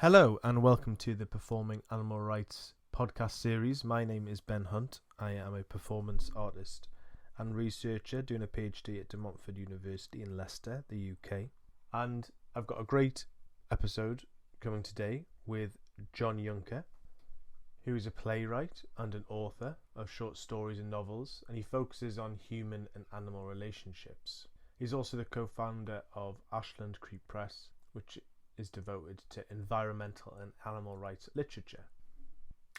Hello and welcome to the Performing Animal Rights podcast series. My name is Ben Hunt. I am a performance artist and researcher doing a PhD at De Montfort University in Leicester, the UK. And I've got a great episode coming today with John Yunker, who is a playwright and an author of short stories and novels, and he focuses on human and animal relationships. He's also the co-founder of Ashland Creek Press, which is devoted to environmental and animal rights literature.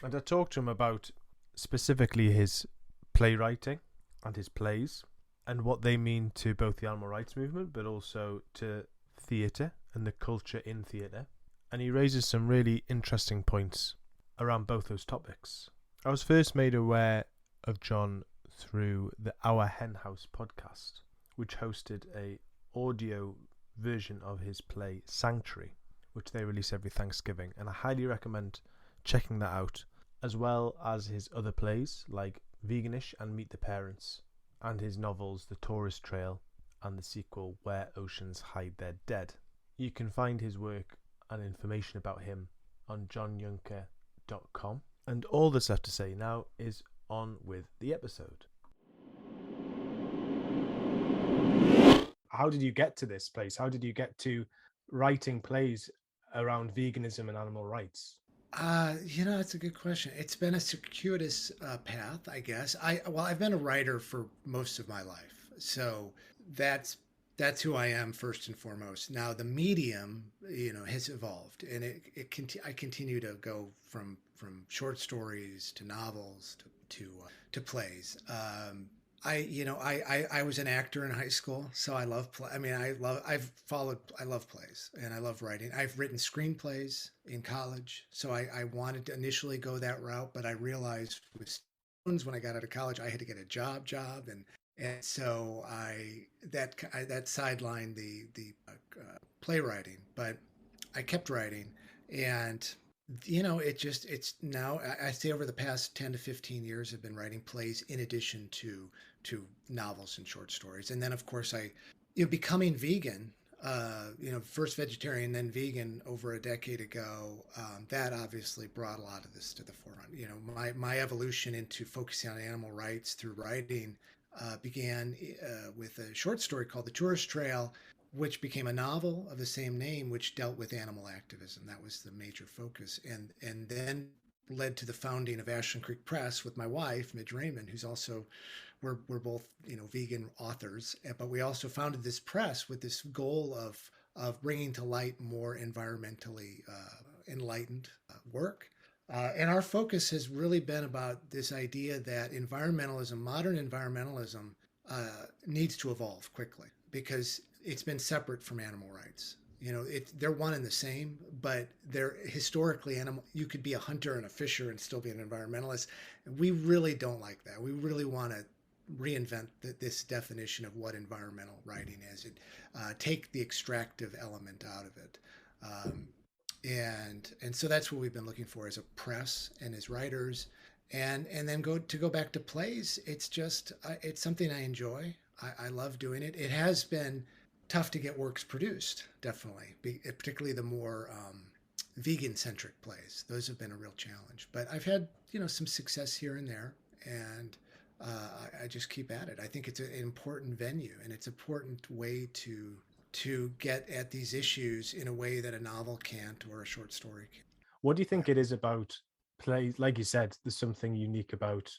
And I talked to him about specifically his playwriting and his plays and what they mean to both the animal rights movement but also to theatre and the culture in theatre. And he raises some really interesting points around both those topics. I was first made aware of John through the Our Hen House podcast, which hosted a audio version of his play Sanctuary, which they release every Thanksgiving, and I highly recommend checking that out, as well as his other plays like Veganish and Meet the Parents, and his novels The Tourist Trail and the sequel Where Oceans Hide Their Dead. You can find his work and information about him on johnyunker.com. And all that's left to say now is on with the episode. How did you get to this place? How did you get to writing plays around veganism and animal rights? It's a good question. It's been a circuitous path, I guess. I've been a writer for most of my life, so that's who I am first and foremost. Now the medium, has evolved, and I continue to go from short stories to novels to plays. I was an actor in high school, so I love play. I love plays and I love writing. I've written screenplays in college, so I wanted to initially go that route, but I realized when I got out of college, I had to get a job, and so that sidelined the playwriting, but I kept writing, and it's now I say over the past 10 to 15 years I've been writing plays in addition to novels and short stories. And then of course becoming vegan, first vegetarian then vegan over a decade ago, that obviously brought a lot of this to the forefront. My evolution into focusing on animal rights through writing began with a short story called The Tourist Trail, which became a novel of the same name, which dealt with animal activism. That was the major focus, and then led to the founding of Ashland Creek Press with my wife, Midge Raymond, who's also, we're both vegan authors, but we also founded this press with this goal of bringing to light more environmentally enlightened work. And our focus has really been about this idea that modern environmentalism, needs to evolve quickly because it's been separate from animal rights. They're one and the same, but they're historically animal. You could be a hunter and a fisher and still be an environmentalist. We really don't like that. We really want to reinvent this definition of what environmental writing is. Take the extractive element out of it. And so that's what we've been looking for as a press and as writers. And then go back to plays. It's something I enjoy. I love doing it. It has been tough to get works produced, definitely, particularly the more vegan-centric plays. Those have been a real challenge. But I've had some success here and there, and I just keep at it. I think it's an important venue, and it's an important way to get at these issues in a way that a novel can't or a short story can. What do you think it is about plays? Like you said, there's something unique about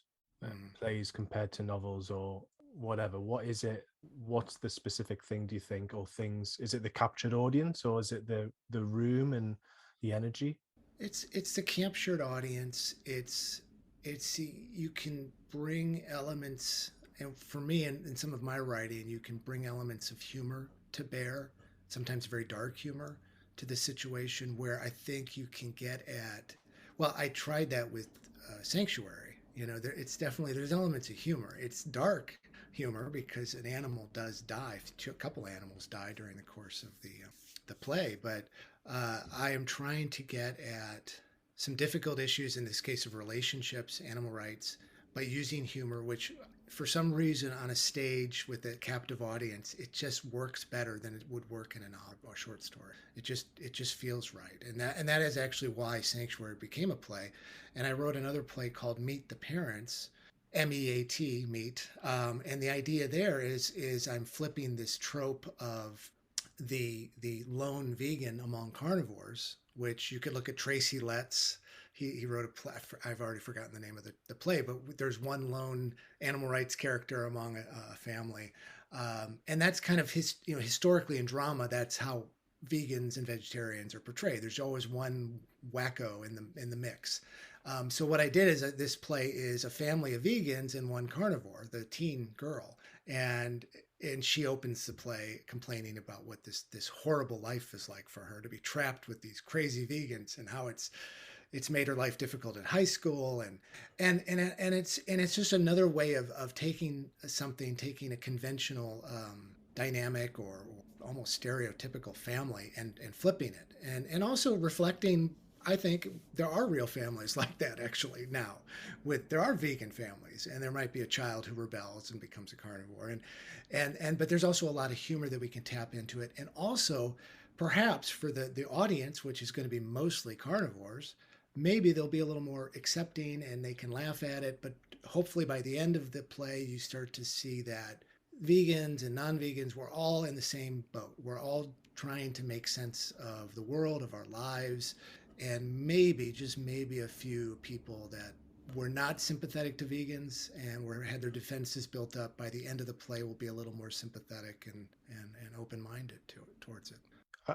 plays compared to novels or whatever. What is it? What's the specific thing, do you think, or things? Is it the captured audience, or is it the room and the energy? It's the captured audience. It's you can bring elements, and for me, in some of my writing, you can bring elements of humor to bear, sometimes very dark humor, to the situation where I think you can get at. Well, I tried that with Sanctuary. It's definitely, there's elements of humor. It's dark humor because an animal does die. A couple animals die during the course of the play, but I am trying to get at some difficult issues, in this case of relationships, animal rights, by using humor, which for some reason on a stage with a captive audience, it just works better than it would work in a novel or short story. It just feels right, and that is actually why Sanctuary became a play. And I wrote another play called Meet the Parents, MEAT, meet, and the idea there is I'm flipping this trope of the lone vegan among carnivores, which you could look at Tracy Letts. He wrote a play. I've already forgotten the name of the play, but there's one lone animal rights character among a family, and that's kind of historically in drama. That's how vegans and vegetarians are portrayed. There's always one wacko in the mix. So what I did is this play is a family of vegans and one carnivore, the teen girl, and she opens the play complaining about what this horrible life is like for her, to be trapped with these crazy vegans, and how it's made her life difficult in high school, and it's just another way of taking a conventional dynamic or almost stereotypical family and flipping it, and also reflecting. I think there are real families like that actually now. There are vegan families, and there might be a child who rebels and becomes a carnivore, and but there's also a lot of humor that we can tap into it, and also perhaps for the audience, which is going to be mostly carnivores, maybe they'll be a little more accepting and they can laugh at it. But hopefully by the end of the play, you start to see that vegans and non-vegans, we're all in the same boat. We're all trying to make sense of the world, of our lives, and maybe, just maybe, a few people that were not sympathetic to vegans and had their defenses built up, by the end of the play will be a little more sympathetic and open-minded towards it.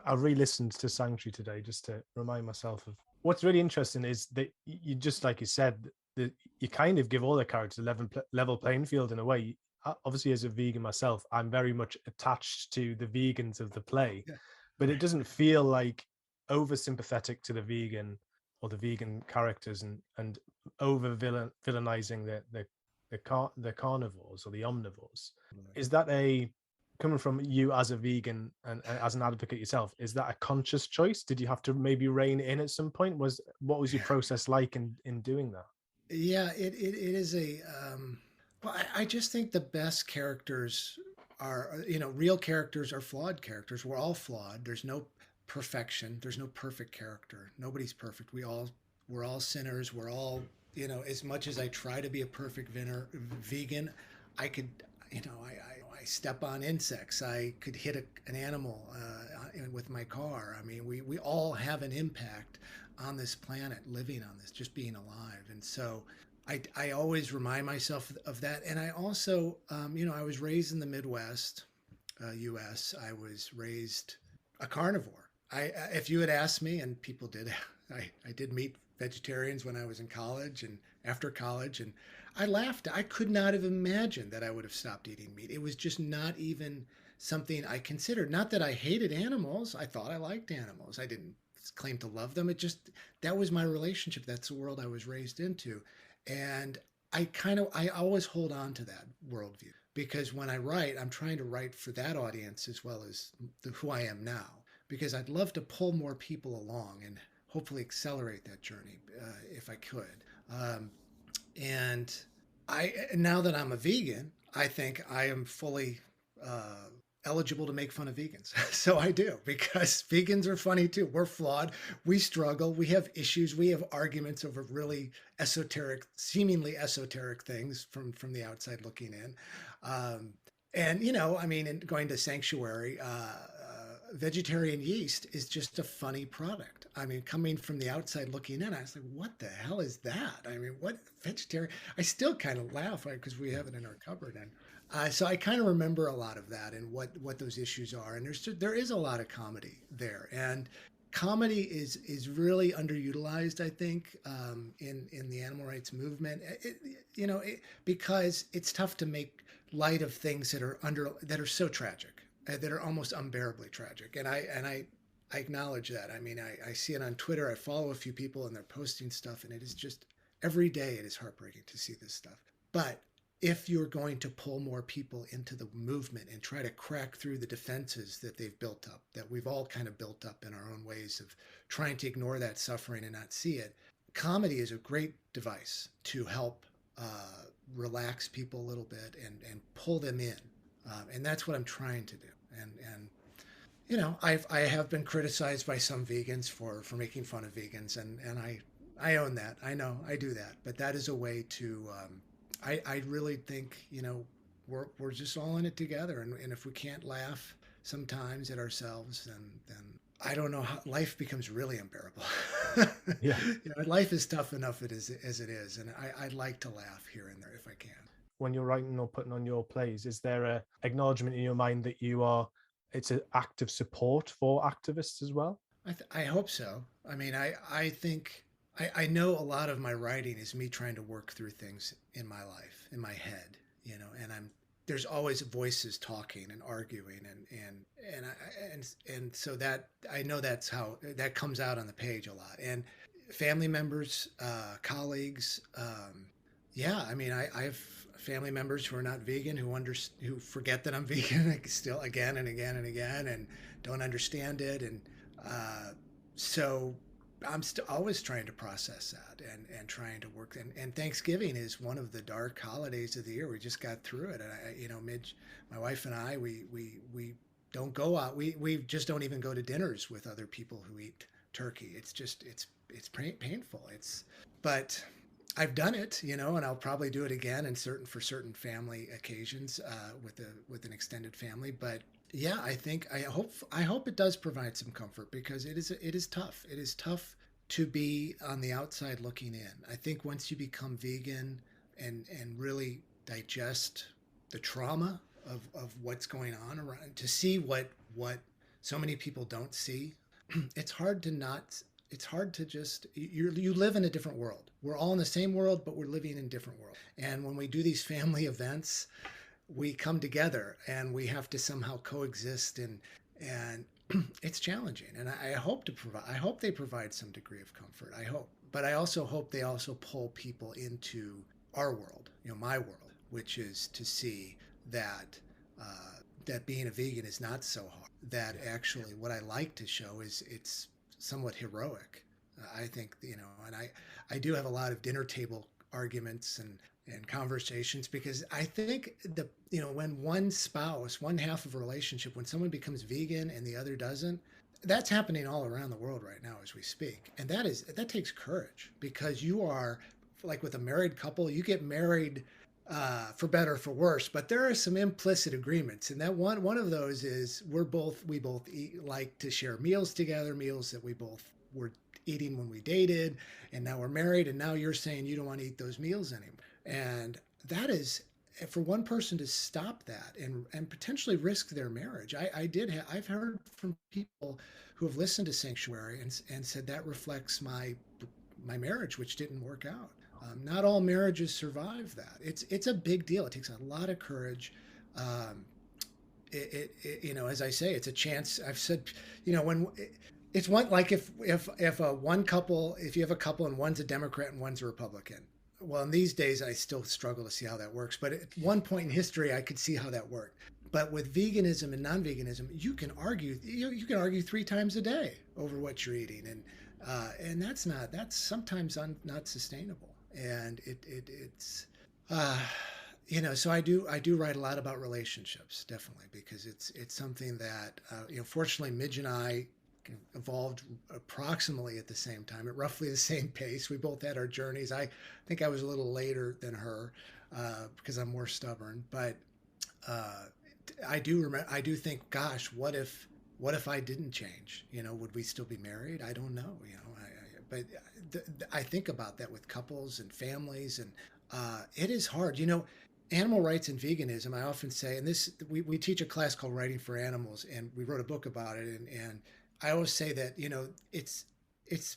I re-listened to Sanctuary today just to remind myself of what's really interesting is that you, just like you said, that you kind of give all the characters a level playing field in a way. Obviously, as a vegan myself, I'm very much attached to the vegans of the play, Yeah. but it doesn't feel like over sympathetic to the vegan or the vegan characters and over villainizing the carnivores or the omnivores. Is that coming from you as a vegan and as an advocate yourself, is that a conscious choice? Did you have to maybe rein in at some point? What was your process like in doing that? Yeah, it is well, I just think the best characters are, real characters are flawed characters. We're all flawed. There's no perfection. There's no perfect character. Nobody's perfect. We're all sinners. We're all, as much as I try to be a perfect vegan, I could, I step on insects. I could hit an animal with my car. I mean, we all have an impact on this planet, living on this, just being alive. And so I always remind myself of that. And I also, I was raised in the Midwest, U.S. I was raised a carnivore. If you had asked me, and people did, I did meet vegetarians when I was in college and after college, and I laughed. I could not have imagined that I would have stopped eating meat. It was just not even something I considered. Not that I hated animals. I thought I liked animals. I didn't claim to love them. That was my relationship. That's the world I was raised into. And I always hold on to that worldview, because when I write, I'm trying to write for that audience as well as who I am now, because I'd love to pull more people along and hopefully accelerate that journey if I could. And now that I'm a vegan, I think I am fully eligible to make fun of vegans. So I do, because vegans are funny too. We're flawed. We struggle. We have issues. We have arguments over really seemingly esoteric things from the outside looking in. And going to Sanctuary, vegetarian yeast is just a funny product. I mean, coming from the outside looking in, I was like, what the hell is that? I mean, what vegetarian? I still kind of laugh, right, because we have it in our cupboard. And so I kind of remember a lot of that and what those issues are. And there is a lot of comedy there. And comedy is really underutilized, I think, in the animal rights movement. Because it's tough to make light of things that are so tragic, that are almost unbearably tragic. And I acknowledge that. I mean, I see it on Twitter. I follow a few people and they're posting stuff, and it is just every day it is heartbreaking to see this stuff. But if you're going to pull more people into the movement and try to crack through the defenses that they've built up, that we've all kind of built up in our own ways of trying to ignore that suffering and not see it, comedy is a great device to help relax people a little bit and pull them in. And that's what I'm trying to do. And I have been criticized by some vegans for making fun of vegans, and I own that. I know I do that, but that is a way to. I really think we're just all in it together, and if we can't laugh sometimes at ourselves, then I don't know how life becomes really unbearable. Yeah. Life is tough enough as it is, and I'd like to laugh here and there if I can. When you're writing or putting on your plays, is there a acknowledgement in your mind that it's an act of support for activists as well? I hope so. I mean, I think I know a lot of my writing is me trying to work through things in my life, in my head, and there's always voices talking and arguing and so that I know that's how that comes out on the page a lot. And family members, colleagues, yeah, I mean, I have family members who are not vegan who forget that I'm vegan like, still again and again and again and don't understand it. And so I'm always trying to process that and trying to work. And Thanksgiving is one of the dark holidays of the year. We just got through it. And Midge, my wife and I, we don't go out. We just don't even go to dinners with other people who eat turkey. It's just, it's painful. But I've done it, and I'll probably do it again for certain family occasions with an extended family. But yeah, I hope it does provide some comfort, because it is tough. It is tough to be on the outside looking in. I think once you become vegan and really digest the trauma of what's going on around, to see what so many people don't see, it's hard to just you live in a different world. We're all in the same world, but we're living in different worlds. And when we do these family events, we come together and we have to somehow coexist, and it's challenging. And I hope they provide some degree of comfort. I hope, but I also hope they also pull people into our world, my world, which is to see that that being a vegan is not so hard. That actually, what I like to show is it's somewhat heroic. I think, and I do have a lot of dinner table arguments and conversations, because I think when one half of a relationship, when someone becomes vegan and the other doesn't, that's happening all around the world right now as we speak. And that takes courage, because you are like with a married couple, you get married for better or for worse, but there are some implicit agreements, and that one of those is we both like to share meals together, meals that we both were eating when we dated, and now we're married, and now you're saying you don't want to eat those meals anymore. And that is, for one person to stop that and potentially risk their marriage. I've heard from people who have listened to Sanctuary and said that reflects my marriage, which didn't work out. Not all marriages survive that. It's a big deal. It takes a lot of courage. As I say, it's a chance. I've said, when it's one, like if you have a couple and one's a Democrat and one's a Republican. Well, in these days, I still struggle to see how that works. But at one point in history, I could see how that worked. But with veganism and non-veganism, you can argue. You can argue 3 times a day over what you're eating, and that's sometimes not sustainable. And it's so I do write a lot about relationships, definitely, because it's something that fortunately Midge and I evolved approximately at the same time, at roughly the same pace. We both had our journeys. I think I was a little later than her because I'm more stubborn, but I do think, gosh, what if I didn't change? Would we still be married? I don't know. But I think about that with couples and families, and it is hard. Animal rights and veganism, I often say, and this we teach a class called Writing for Animals, and we wrote a book about it, and I always say that it's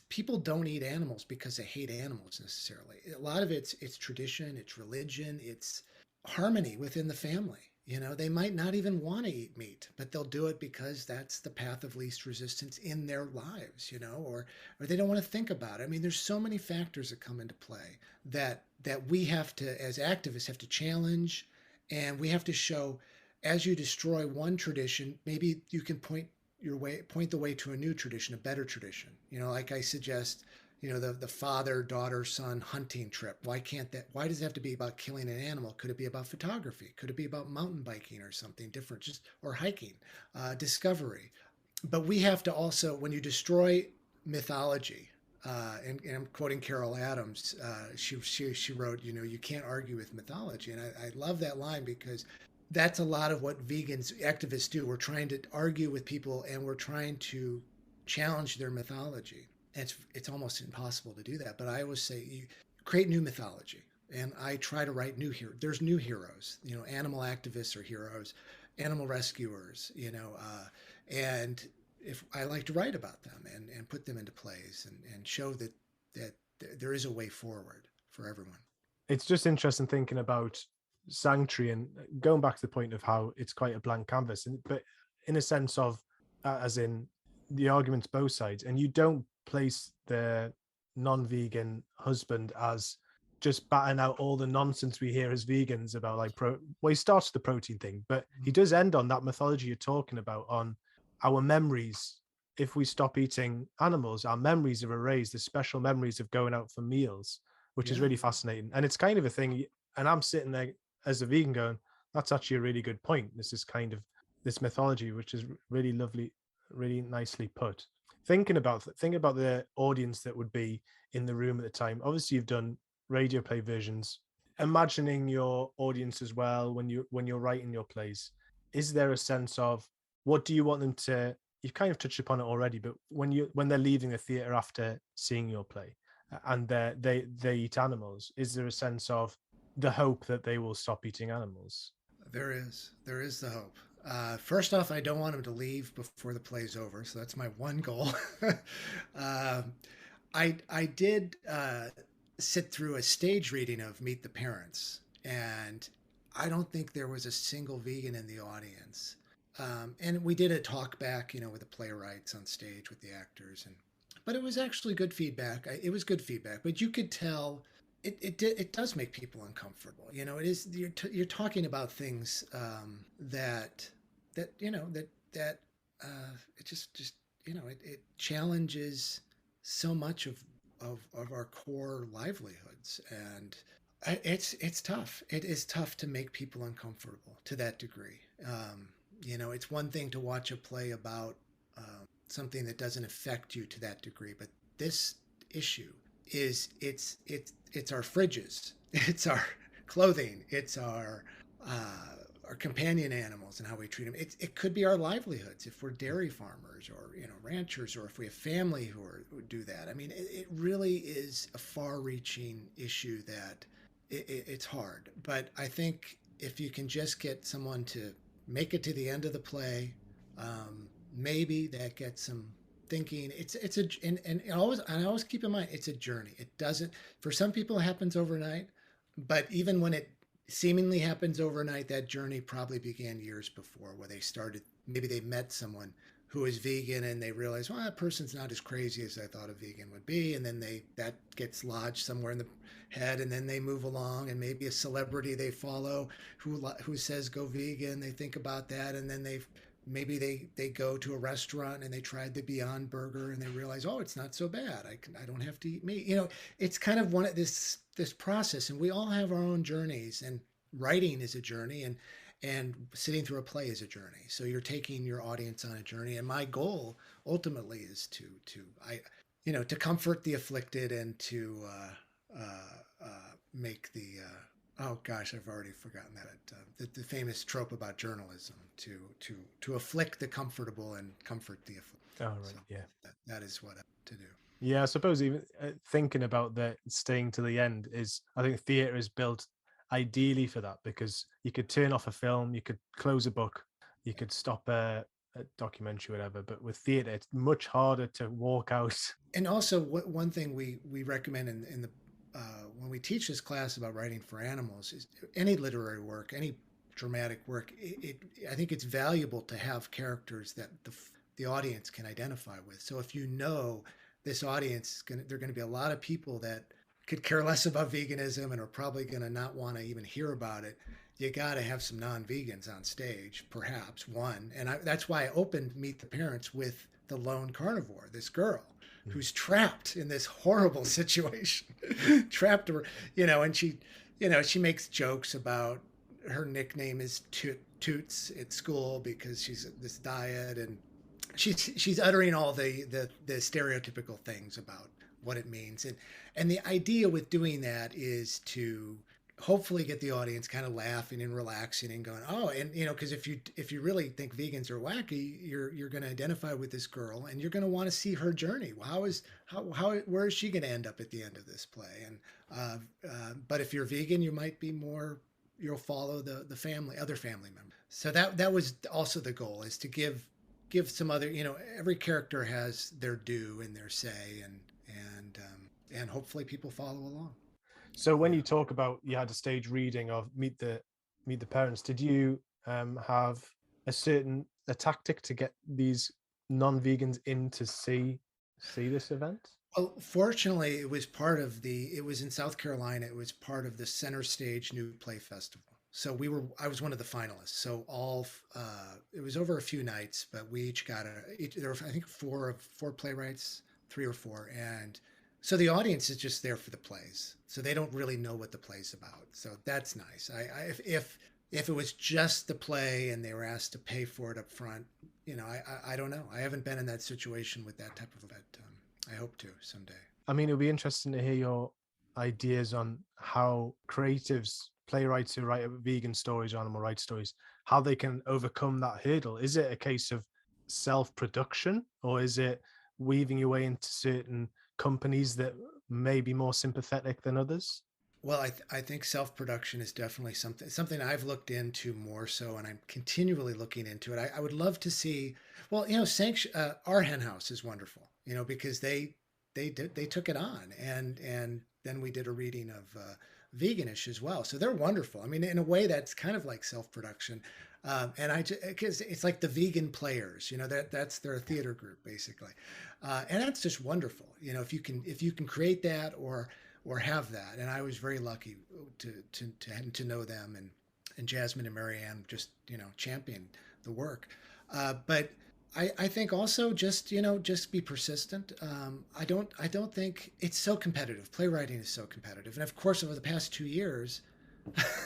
people don't eat animals because they hate animals necessarily. A lot of it's tradition, it's religion, it's harmony within the family. They might not even want to eat meat, but they'll do it because that's the path of least resistance in their lives, or they don't want to think about it. I mean, there's so many factors that come into play that we have to, as activists, have to challenge, and we have to show, as you destroy one tradition, maybe you can point the way to a new tradition, a better tradition. Like I suggest, the father, daughter, son hunting trip. Why does it have to be about killing an animal? Could it be about photography? Could it be about mountain biking or something different, or hiking, discovery? But we have to also, when you destroy mythology, and I'm quoting Carol Adams. She wrote, you can't argue with mythology, and I love that line because that's a lot of what vegans activists do. We're trying to argue with people, and we're trying to challenge their mythology. It's almost impossible to do that. But I always say, you create new mythology, and I try to write new heroes. There's new heroes. Animal activists are heroes, animal rescuers. And if I like to write about them and put them into plays and show that there is a way forward for everyone. It's just interesting thinking about Sanctuary and going back to the point of how it's quite a blank canvas, but in a sense of, as in the arguments both sides, and you don't place the non-vegan husband as just batting out all the nonsense we hear as vegans about well, he starts the protein thing, but he does end on that mythology you're talking about, on our memories. If we stop eating animals, our memories are erased, the special memories of going out for meals, which is really fascinating. And it's kind of a thing, and I'm sitting there as a vegan going, that's actually a really good point. This is kind of this mythology, which is really lovely, really nicely put. Thinking about the audience that would be in the room at the time. Obviously, you've done radio play versions. Imagining your audience as well when you're writing your plays. Is there a sense of what do you want them to? You've kind of touched upon it already, but when they're leaving the theatre after seeing your play, and they eat animals, is there a sense of the hope that they will stop eating animals? There is the hope. First off, I don't want them to leave before the play's over, so that's my one goal. I did sit through a stage reading of Meet the Parents, and I don't think there was a single vegan in the audience. And we did a talk back, with the playwrights on stage with the actors, but it was actually good feedback. It was good feedback, but you could tell it does make people uncomfortable. It is you're talking about things that it just it challenges so much of our core livelihoods, and it's tough. It is tough to make people uncomfortable to that degree. It's one thing to watch a play about something that doesn't affect you to that degree, but this issue is it's our fridges, it's our clothing, it's our companion animals and how we treat them. It could be our livelihoods if we're dairy farmers or ranchers, or if we have family who do that. I mean, it really is a far-reaching issue that it's hard. But I think if you can just get someone to make it to the end of the play, maybe that gets some thinking. And I always keep in mind, it's a journey. It doesn't, for some people it happens overnight, but even when it seemingly happens overnight, that journey probably began years before, where maybe they met someone who is vegan and they realize, well, that person's not as crazy as I thought a vegan would be, and then that gets lodged somewhere in the head, and then they move along, and maybe a celebrity they follow who says go vegan, they think about that, and then maybe they go to a restaurant and they tried the Beyond Burger and they realize, oh, it's not so bad. I don't have to eat meat. It's kind of this process, and we all have our own journeys, and writing is a journey, and sitting through a play is a journey. So you're taking your audience on a journey, and my goal ultimately is to comfort the afflicted, and to make the oh gosh, I've already forgotten that the famous trope about journalism, to afflict the comfortable and comfort the afflicted. Oh, right, so yeah. that is what I have to do. Yeah, I suppose even thinking about the staying to the end is, I think theatre is built ideally for that, because you could turn off a film, you could close a book, you could stop a documentary, whatever. But with theatre, it's much harder to walk out. And also, one thing we recommend in the when we teach this class about writing for animals is any literary work, any dramatic work. I think it's valuable to have characters that the audience can identify with. So if this audience, there are going to be a lot of people that could care less about veganism and are probably going to not want to even hear about it. You got to have some non-vegans on stage, perhaps one. And that's why I opened Meet the Parents with the lone carnivore, this girl. who's trapped in this horrible situation, trapped, and she makes jokes about her nickname is Toots at school because she's at this diet, and she's uttering all the stereotypical things about what it means, and the idea with doing that is to hopefully get the audience kind of laughing and relaxing and going, oh, and because if you really think vegans are wacky, you're going to identify with this girl and you're going to want to see her journey. Where is she going to end up at the end of this play? And but if you're vegan, you might be more, you'll follow the other family members. So that was also the goal, is to give some other, every character has their due and their say, and hopefully people follow along. So when you talk about, you had a stage reading of Meet the Parents, did you have a tactic to get these non-vegans in to see this event? Well, fortunately, it was in South Carolina. It was part of the Center Stage New Play Festival. So I was one of the finalists. So it was over a few nights, but we each got there were, I think, four playwrights, 3 or 4. And so the audience is just there for the plays. So they don't really know what the play's about. So that's nice. If it was just the play and they were asked to pay for it up front, I don't know. I haven't been in that situation with that type of event. I hope to someday. I mean, it'll be interesting to hear your ideas on how creatives, playwrights who write vegan stories or animal rights stories, how they can overcome that hurdle. Is it a case of self-production, or is it weaving your way into certain companies that may be more sympathetic than others? Well, I think self-production is definitely something I've looked into more so, and I'm continually looking into it. I would love to see, well, our hen house is wonderful, because they took it on, and then we did a reading of Veganish as well. So they're wonderful. I mean, in a way, that's kind of like self-production. And because it's like the vegan players, that's their theater group basically, and that's just wonderful. If you can create that or have that, and I was very lucky to know them, and Jasmine and Marianne just champion the work. But I think also just be persistent. I don't think it's so competitive. Playwriting is so competitive, and of course over the past 2 years,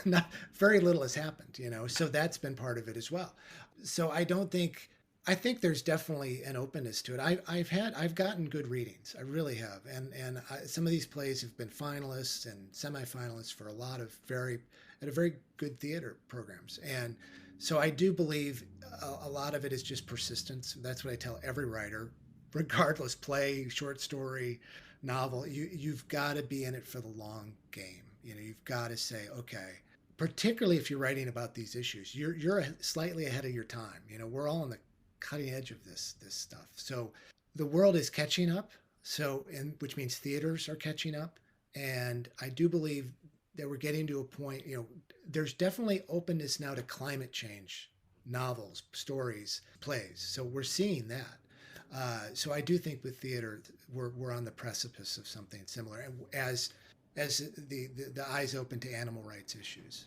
not very little has happened, so that's been part of it as well. So I think there's definitely an openness to it. I've gotten good readings. I really have. And some of these plays have been finalists and semifinalists for a lot of very good theater programs. And so I do believe a lot of it is just persistence. That's what I tell every writer, regardless, play, short story, novel, you've got to be in it for the long game. You've got to say, okay, particularly if you're writing about these issues, you're slightly ahead of your time. We're all on the cutting edge of this stuff. So the world is catching up. Which means theaters are catching up. And I do believe that we're getting to a point, there's definitely openness now to climate change, novels, stories, plays. So we're seeing that. So I do think with theater, we're on the precipice of something similar, as the eyes open to animal rights issues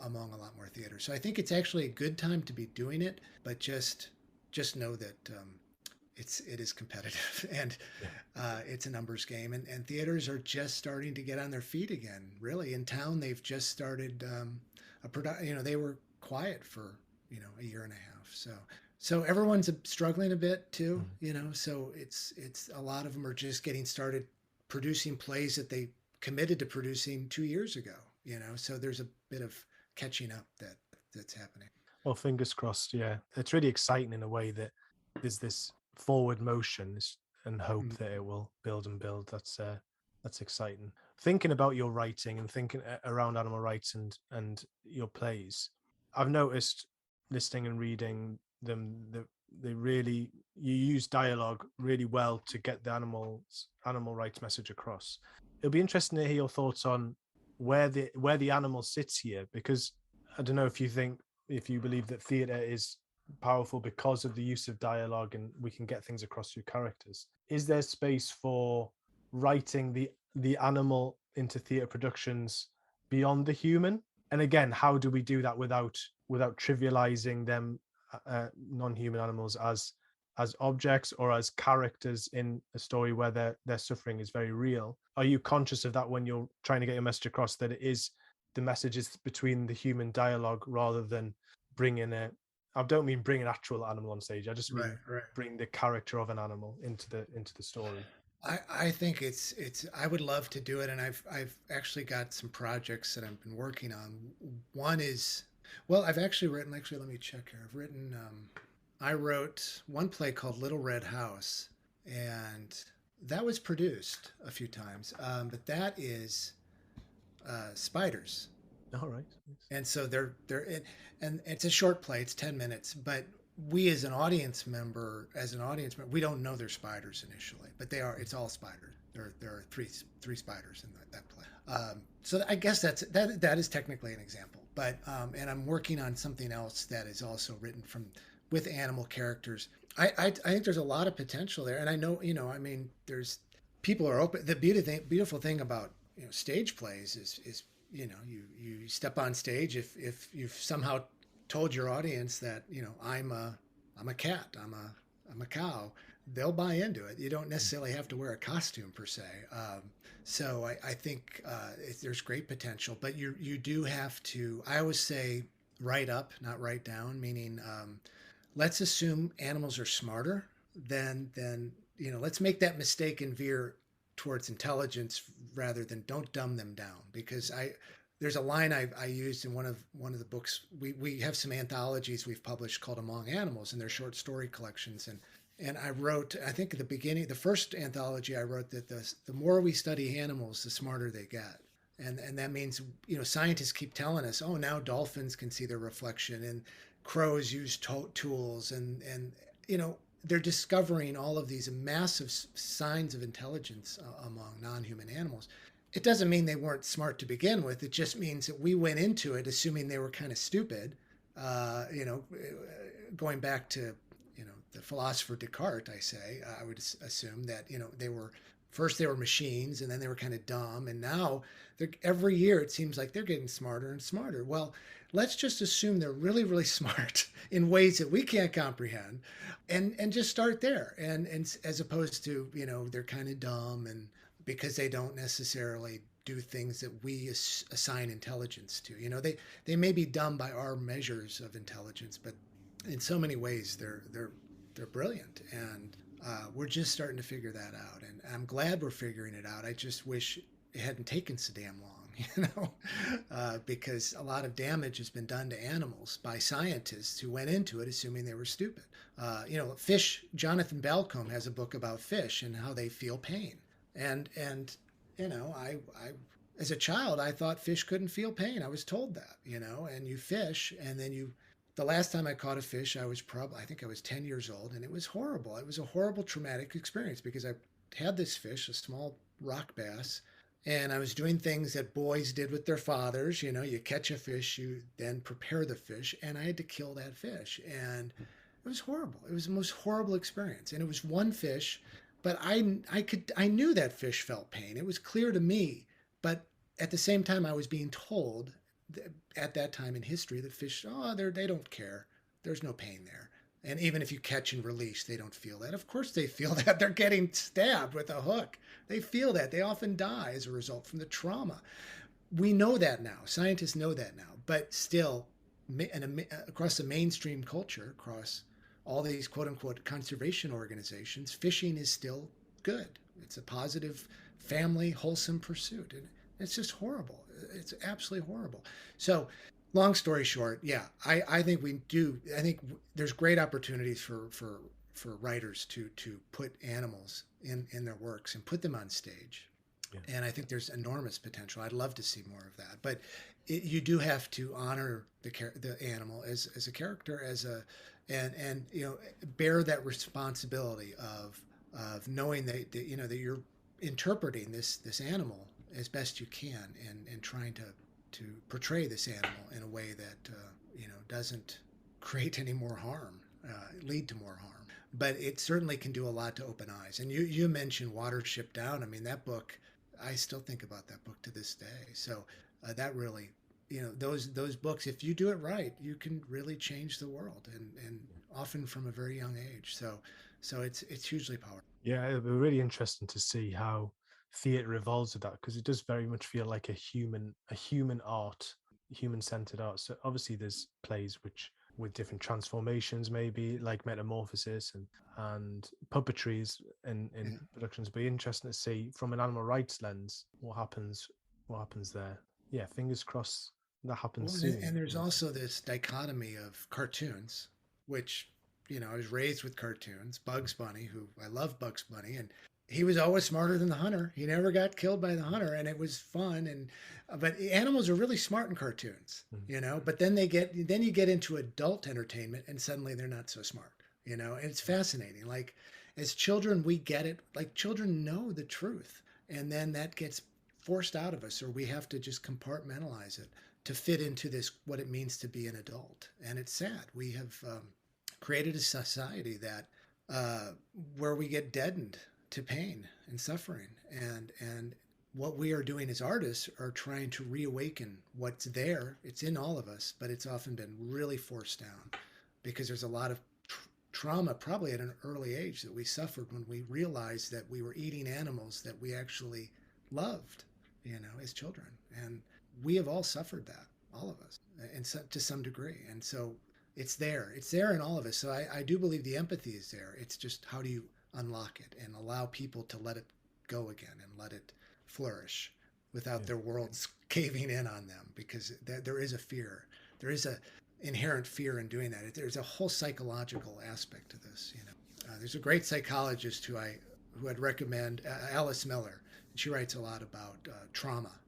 among a lot more theaters. So I think it's actually a good time to be doing it, but just know that it is competitive, and it's a numbers game, and theaters are just starting to get on their feet again. Really, in town, they've just started they were quiet for a year and a half. So everyone's struggling a bit too. So it's a lot of them are just getting started producing plays that they committed to producing 2 years ago. So there's a bit of catching up that's happening. Well, fingers crossed. Yeah, it's really exciting in a way that there's this forward motion and hope that it will build and build. That's exciting. Thinking about your writing and thinking around animal rights and your plays, I've noticed, listening and reading them, that you use dialogue really well to get the animal rights message across. It'll be interesting to hear your thoughts on where the animal sits here, because I don't know if you believe that theatre is powerful because of the use of dialogue and we can get things across through characters. Is there space for writing the animal into theatre productions beyond the human? And again, how do we do that without trivializing them, non-human animals, as as objects or as characters in a story where their suffering is very real. Are you conscious of that when you're trying to get your message across, that it is the message is between the human dialogue rather than bringing a, I don't mean bring an actual animal on stage, I just Right, mean right. bring the character of an animal into the story? I think it's I would love to do it, and I've actually got some projects that I've been working on. One is, well, I've actually written, actually let me check here. I've written I wrote one play called Little Red House, and that was produced a few times. But that is spiders. All right. And so they're in, and it's a short play, it's 10 minutes, but we as an audience member, we don't know they're spiders initially, but they are. It's all spiders. There are three spiders in that play. So I guess that is technically an example. But and I'm working on something else that is also written from with animal characters. I think there's a lot of potential there, and I know, I mean, there's people are open. The beautiful thing about, stage plays is, you step on stage, if you've somehow told your audience that, I'm a cat, I'm a cow, they'll buy into it. You don't necessarily have to wear a costume per se. So I think there's great potential, but you do have to. I always say write up, not write down. Meaning, let's assume animals are smarter than let's make that mistake and veer towards intelligence rather than, don't dumb them down. Because there's a line I used in one of the books. We have some anthologies we've published called Among Animals, and they're short story collections. And I wrote, I think at the beginning, the first anthology, I wrote that the more we study animals, the smarter they get. And that means, scientists keep telling us, oh, now dolphins can see their reflection, and crows use tools, and they're discovering all of these massive signs of intelligence among non-human animals. It doesn't mean they weren't smart to begin with. It just means that we went into it assuming they were kind of stupid. Going back to, the philosopher Descartes, I would assume that, they were machines, and then they were kind of dumb, and now every year it seems like they're getting smarter and smarter. Well, let's just assume they're really, really smart in ways that we can't comprehend, and just start there. And as opposed to, they're kind of dumb, and because they don't necessarily do things that we assign intelligence to. They may be dumb by our measures of intelligence, but in so many ways they're brilliant, and we're just starting to figure that out. And I'm glad we're figuring it out. I just wish it hadn't taken so damn long, because a lot of damage has been done to animals by scientists who went into it assuming they were stupid. Fish. Jonathan Balcombe has a book about fish and how they feel pain. And I as a child, I thought fish couldn't feel pain. I was told that, and you fish, and then the last time I caught a fish, I think I was 10 years old, and it was horrible. It was a horrible, traumatic experience because I had this fish, a small rock bass, and I was doing things that boys did with their fathers. You catch a fish, you then prepare the fish, and I had to kill that fish. And it was horrible. It was the most horrible experience. And it was one fish, but I knew that fish felt pain. It was clear to me, but at the same time, I was being told at that time in history that fish, they don't care. There's no pain there. And even if you catch and release, they don't feel that. Of course they feel that. They're getting stabbed with a hook. They feel that. They often die as a result from the trauma. We know that now. Scientists know that now. But still, across the mainstream culture, across all these quote-unquote conservation organizations, fishing is still good. It's a positive, family, wholesome pursuit. And it's just horrible. It's absolutely horrible. So, long story short, yeah, I think we do. I think there's great opportunities for writers to put animals in their works and put them on stage. Yeah. And I think there's enormous potential. I'd love to see more of that. But you do have to honor the animal as a character, and bear that responsibility of knowing that you're interpreting this animal as best you can, and trying to portray this animal in a way that doesn't create any more harm, lead to more harm. But it certainly can do a lot to open eyes. And you mentioned Watership Down. I mean, that book, I still think about that book to this day. So that really those books, if you do it right, you can really change the world, and often from a very young age. So it's hugely powerful. Yeah, it'll be really interesting to see how theatre evolves with that, because it does very much feel like a human art, human centered art. So obviously there's plays which with different transformations, maybe like metamorphosis and puppetries in Yeah. productions. Be interesting to see from an animal rights lens what happens there. Yeah, fingers crossed that happens Well, soon. and there's Honestly. also this dichotomy of cartoons, which, I was raised with cartoons. Bugs Bunny, who I love Bugs Bunny, and he was always smarter than the hunter. He never got killed by the hunter, and it was fun. And but animals are really smart in cartoons, Mm. But then you get into adult entertainment, and suddenly they're not so smart, And it's fascinating. Like as children, we get it. Like children know the truth, and then that gets forced out of us, or we have to just compartmentalize it to fit into this what it means to be an adult. And it's sad. We have created a society that uh, where we get deadened to pain and suffering, and what we are doing as artists are trying to reawaken what's there. It's in all of us, but it's often been really forced down because there's a lot of trauma, probably at an early age, that we suffered when we realized that we were eating animals that we actually loved, as children. And we have all suffered that, all of us, and so, to some degree. And so it's there. It's there in all of us. So I do believe the empathy is there. It's just how do you unlock it and allow people to let it go again and let it flourish without Yeah. their worlds caving in on them, because there is a fear. There is a inherent fear in doing that. There's a whole psychological aspect to this. There's a great psychologist who I'd recommend, Alice Miller. And she writes a lot about trauma.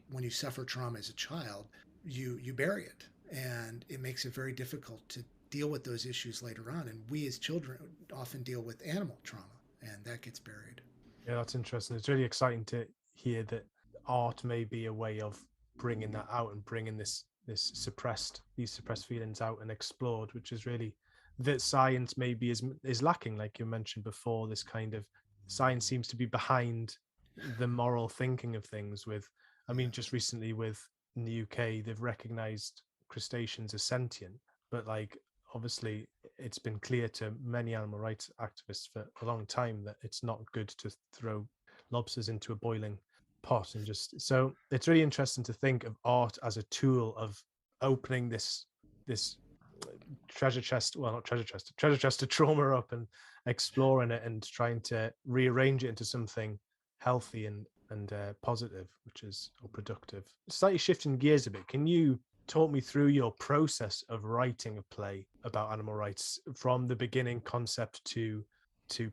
When you suffer trauma as a child, you bury it, and it makes it very difficult to deal with those issues later on. And we as children often deal with animal trauma, and that gets buried. Yeah, that's interesting. It's really exciting to hear that art may be a way of bringing that out and bringing these suppressed feelings out and explored, which is really that science maybe is lacking, like you mentioned before. This kind of science seems to be behind the moral thinking of things. I mean, just recently in the UK, they've recognized crustaceans as sentient, but like obviously it's been clear to many animal rights activists for a long time that it's not good to throw lobsters into a boiling pot. And just so it's really interesting to think of art as a tool of opening this treasure chest, well, not treasure chest of trauma up, and exploring it and trying to rearrange it into something healthy and positive, which is or productive. Slightly shifting gears a bit, can you talk me through your process of writing a play about animal rights from the beginning concept to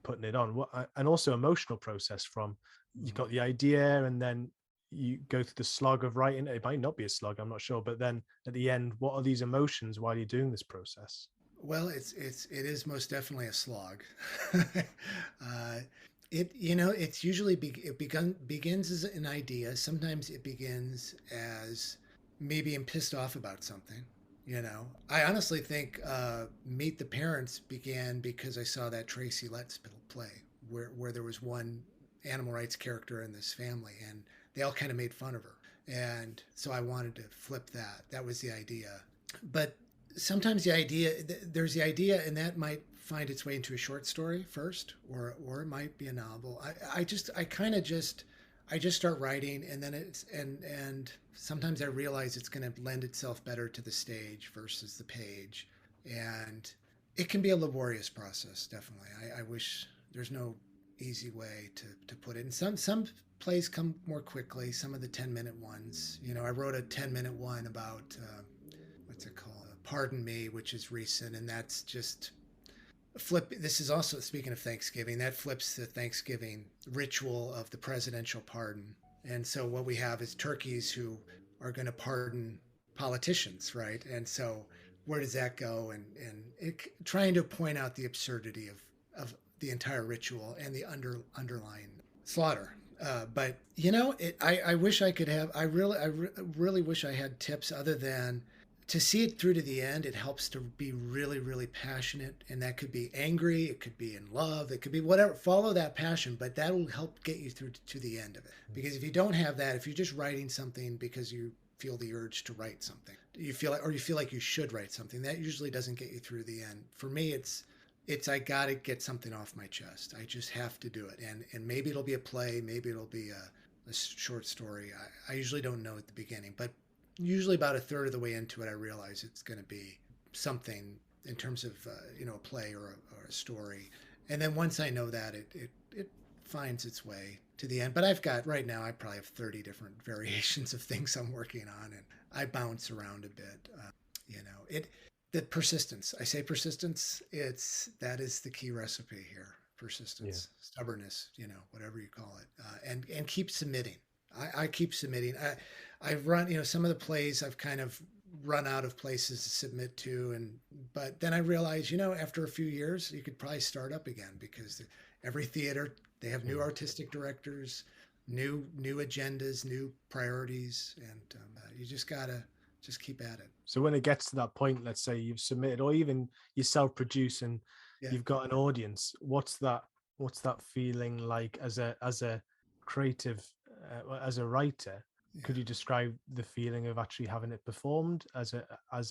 putting it on, and also emotional process from you've got the idea and then you go through the slog of writing. It might not be a slog, I'm not sure, but then at the end, what are these emotions while you're doing this process? Well, it is most definitely a slog. It's usually begins as an idea. Sometimes it begins as me being pissed off about something. I honestly think Meet the Parents began because I saw that Tracy Letts play where there was one animal rights character in this family, and they all kind of made fun of her, and so I wanted to flip that. That was the idea, but sometimes there's the idea, and that might find its way into a short story first, or it might be a novel. I just start writing, and then and sometimes I realize it's going to lend itself better to the stage versus the page, and it can be a laborious process. Definitely, I wish there's no easy way to put it. And some plays come more quickly. Some of the 10-minute ones. I wrote a 10-minute one about what's it called? Pardon Me, which is recent, and that's just flip. This is also, speaking of Thanksgiving, that flips the Thanksgiving ritual of the presidential pardon. And so what we have is turkeys who are going to pardon politicians, right? And so where does that go? And trying to point out the absurdity of the entire ritual and the underlying slaughter. But I wish I could have. Really wish I had tips other than to see it through to the end. It helps to be really, really passionate, and that could be angry, it could be in love, it could be whatever. Follow that passion, but that will help get you through to the end of it. Because if you don't have that, if you're just writing something because you feel the urge to write something. You feel like you should write something. That usually doesn't get you through the end. For me, it's I gotta get something off my chest. I just have to do it. And maybe it'll be a play, maybe it'll be a short story. I usually don't know at the beginning, but usually about a third of the way into it, I realize it's going to be something in terms of a play or a story. And then once I know that, it finds its way to the end. But right now I probably have 30 different variations of things I'm working on, and I bounce around a bit. The persistence. I say persistence. That is the key recipe here. Persistence, stubbornness, whatever you call it, and keep submitting. I keep submitting. I've run, some of the plays I've kind of run out of places to submit to, but then I realized, after a few years, you could probably start up again, because every theater, they have new artistic directors, new agendas, new priorities, and you just gotta keep at it. So when it gets to that point, let's say you've submitted, or even you self-produce and you've got an audience, what's that feeling like as a creative, as a writer? Could you describe the feeling of actually having it performed as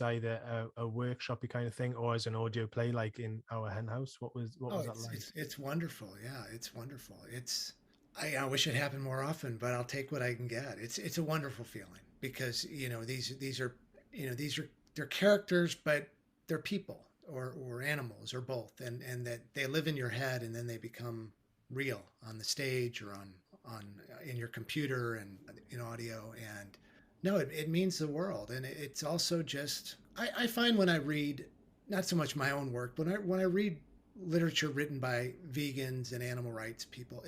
either a workshopy kind of thing, or as an audio play like in our hen house? What was that like? It's wonderful. Yeah, it's wonderful. I wish it happened more often, but I'll take what I can get. It's a wonderful feeling, because these are they're characters, but they're people or animals or both, and that they live in your head, and then they become real on the stage or on in your computer and in audio. And no, it means the world. And it's also just, I find when I read, not so much my own work, but when I read literature written by vegans and animal rights people,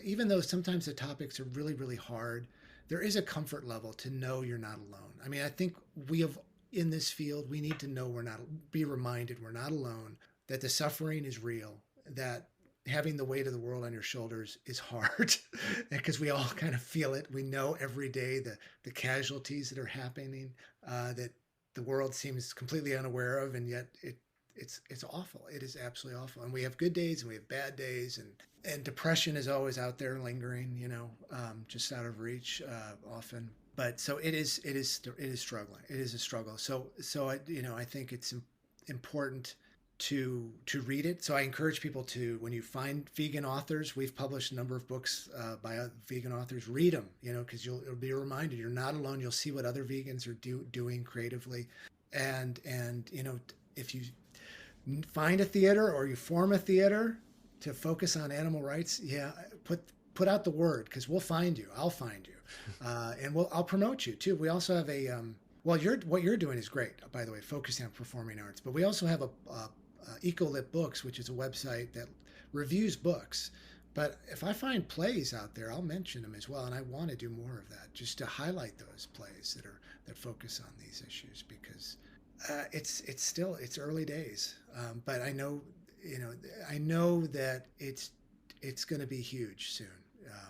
even though sometimes the topics are really, really hard, there is a comfort level to know you're not alone. I mean, I think in this field, we need to be reminded we're not alone, that the suffering is real, that having the weight of the world on your shoulders is hard, because we all kind of feel it. We know every day the casualties that are happening, that the world seems completely unaware of, and yet it's awful. It is absolutely awful. And we have good days and we have bad days, and depression is always out there lingering, just out of reach often. But so it is struggling. It is a struggle. So I think it's important to read it. So I encourage people to, when you find vegan authors, we've published a number of books by vegan authors, read them, because it'll be a reminder you're not alone. You'll see what other vegans are doing creatively. And if you find a theater or you form a theater to focus on animal rights, put out the word, because we'll find you. I'll find you. And I'll promote you too. We also have what you're doing is great, by the way, focusing on performing arts, but we also have a Ecolit Books, which is a website that reviews books. But if I find plays out there, I'll mention them as well. And I want to do more of that, just to highlight those plays that focus on these issues, because it's early days. But I know that it's going to be huge soon.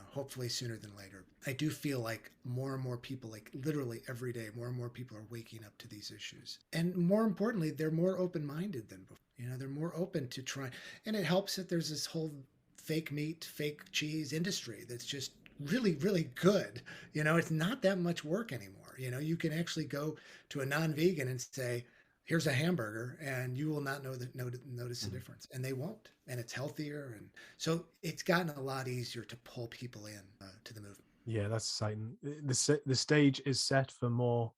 Hopefully sooner than later. I do feel like more and more people, like literally every day, more and more people are waking up to these issues. And more importantly, they're more open-minded than before. They're more open to try. And it helps that there's this whole fake meat, fake cheese industry that's just really, really good. It's not that much work anymore. You can actually go to a non-vegan and say, here's a hamburger, and you will not notice the difference, and they won't. And it's healthier, and so it's gotten a lot easier to pull people in to the movement. Yeah, that's exciting. The stage is set for more.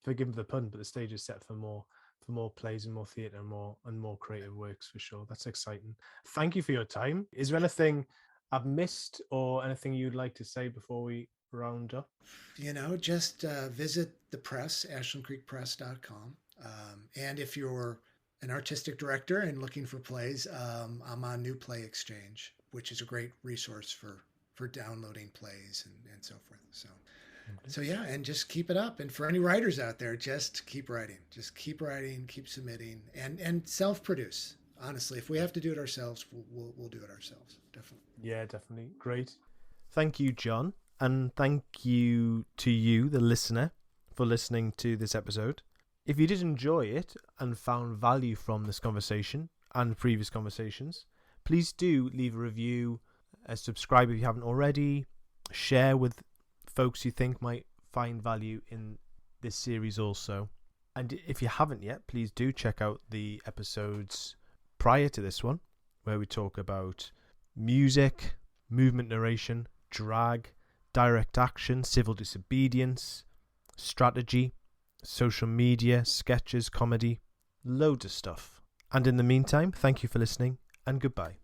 Forgive the pun, but the stage is set for more plays and more theatre and more creative works, for sure. That's exciting. Thank you for your time. Is there anything I've missed or anything you'd like to say before we round up? Just visit the press, ashlandcreekpress.com. And if you're an artistic director and looking for plays, I'm on New Play Exchange, which is a great resource for downloading plays and so forth. So yeah, and just keep it up. And for any writers out there, just keep writing, keep submitting, and self-produce. Honestly, if we have to do it ourselves, we'll do it ourselves. Definitely. Yeah, definitely. Great. Thank you, John. And thank you to you, the listener, for listening to this episode. If you did enjoy it and found value from this conversation and previous conversations, please do leave a review, subscribe if you haven't already, share with folks you think might find value in this series also. And if you haven't yet, please do check out the episodes prior to this one, where we talk about music, movement narration, drag, direct action, civil disobedience, strategy, social media, sketches, comedy, loads of stuff. And in the meantime, thank you for listening, and goodbye.